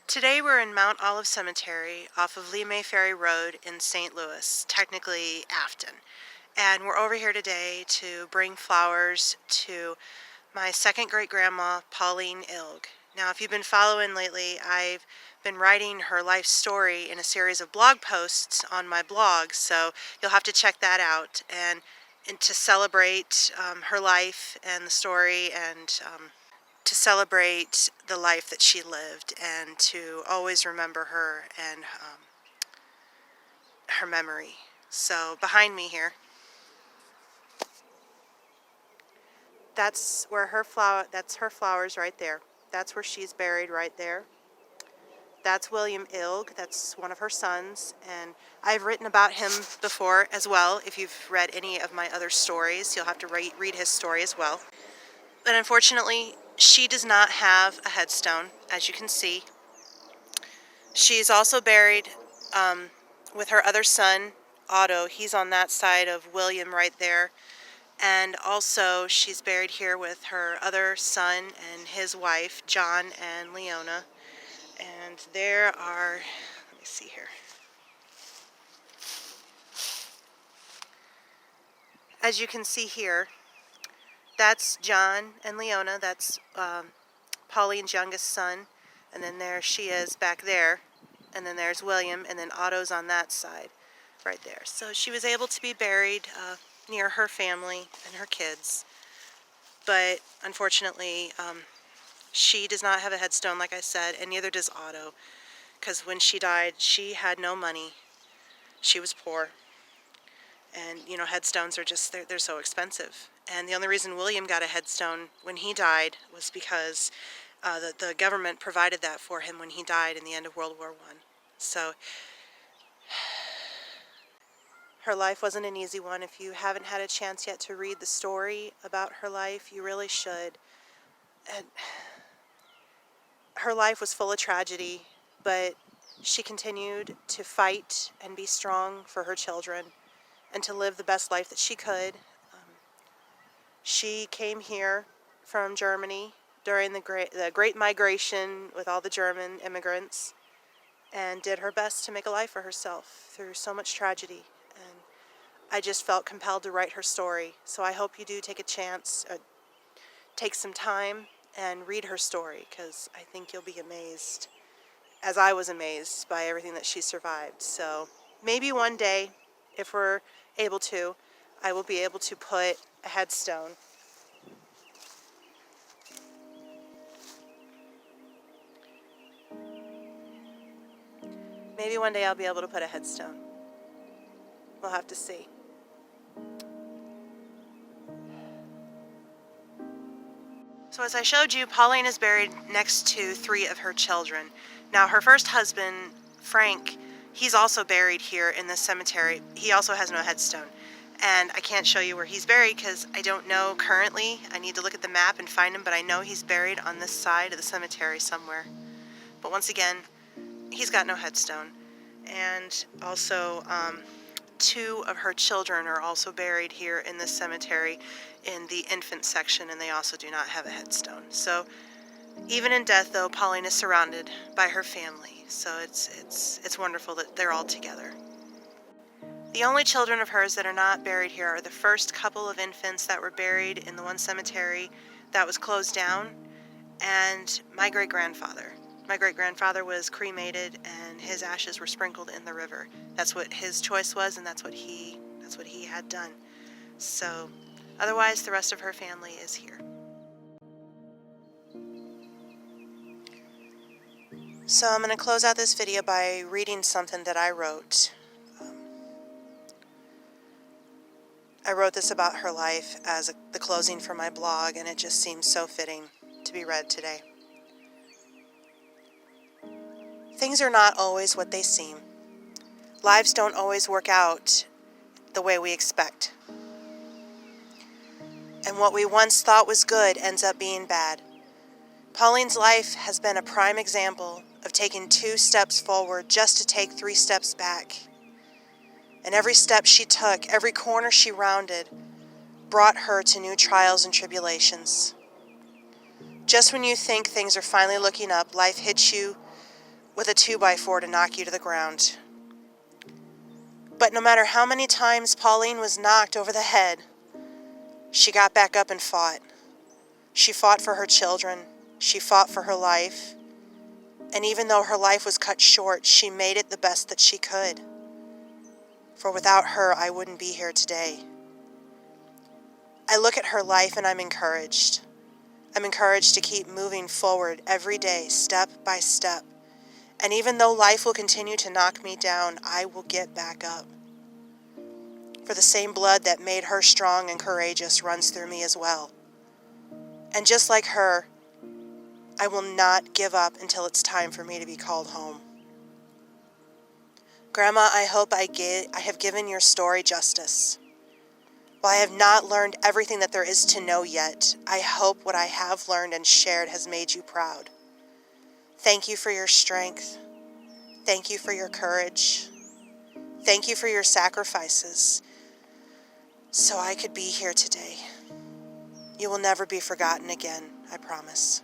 Today we're in Mount Olive Cemetery off of Lee May Ferry Road in St. Louis, technically Afton. And we're over here today to bring flowers to my second great-grandma, Pauline Ilg. Now, if you've been following lately, I've been writing her life story in a series of blog posts on my blog, so you'll have to check that out. And to celebrate her life and the story, and to celebrate the life that she lived, and to always remember her and her memory. So behind me here, that's where her flowers right there. That's where she's buried right there. That's William Ilg. That's one of her sons, and I've written about him before as well. If you've read any of my other stories, you'll have to read his story as well. But unfortunately, she does not have a headstone, as you can see. She's also buried with her other son, Otto. He's on that side of William right there. And also she's buried here with her other son and his wife, John and Leona. And there are, let me see here. As you can see here, that's John and Leona. That's Pauline's youngest son. And then there she is back there. And then there's William, and then Otto's on that side right there. So she was able to be buried near her family and her kids. But unfortunately, she does not have a headstone, like I said, and neither does Otto. Because when she died, she had no money. She was poor. And, you know, headstones are just, they're so expensive. And the only reason William got a headstone when he died was because the government provided that for him when he died in the end of World War I. So her life wasn't an easy one. If you haven't had a chance yet to read the story about her life, you really should. And her life was full of tragedy, but she continued to fight and be strong for her children and to live the best life that she could. She came here from Germany during the Great Migration with all the German immigrants, and did her best to make a life for herself through so much tragedy. And I just felt compelled to write her story. So I hope you do take a chance, take some time and read her story, because I think you'll be amazed, as I was amazed by everything that she survived. So maybe one day, if we're able to, I will be able to put a headstone. Maybe one day I'll be able to put a headstone. We'll have to see. So as I showed you, Pauline is buried next to 3 of her children. Now her first husband, Frank, he's also buried here in this cemetery. He also has no headstone. And I can't show you where he's buried because I don't know currently. I need to look at the map and find him, but I know he's buried on this side of the cemetery somewhere. But once again, he's got no headstone. And also 2 of her children are also buried here in this cemetery in the infant section, and they also do not have a headstone. So even in death, though, Pauline is surrounded by her family. So it's wonderful that they're all together. The only children of hers that are not buried here are the first couple of infants that were buried in the one cemetery that was closed down, and my great-grandfather. My great-grandfather was cremated, and his ashes were sprinkled in the river. That's what his choice was, and that's what he had done. So otherwise, the rest of her family is here. So I'm going to close out this video by reading something that I wrote. I wrote this about her life as the closing for my blog, and it just seems so fitting to be read today. Things are not always what they seem. Lives don't always work out the way we expect. And what we once thought was good ends up being bad. Pauline's life has been a prime example of taking 2 steps forward just to take 3 steps back. And every step she took, every corner she rounded, brought her to new trials and tribulations. Just when you think things are finally looking up, life hits you with a 2x4 to knock you to the ground. But no matter how many times Pauline was knocked over the head, she got back up and fought. She fought for her children. She fought for her life. And even though her life was cut short, she made it the best that she could. For without her, I wouldn't be here today. I look at her life and I'm encouraged. I'm encouraged to keep moving forward every day, step by step. And even though life will continue to knock me down, I will get back up. For the same blood that made her strong and courageous runs through me as well. And just like her, I will not give up until it's time for me to be called home. Grandma, I hope I have given your story justice. While I have not learned everything that there is to know yet, I hope what I have learned and shared has made you proud. Thank you for your strength. Thank you for your courage. Thank you for your sacrifices, so I could be here today. You will never be forgotten again, I promise.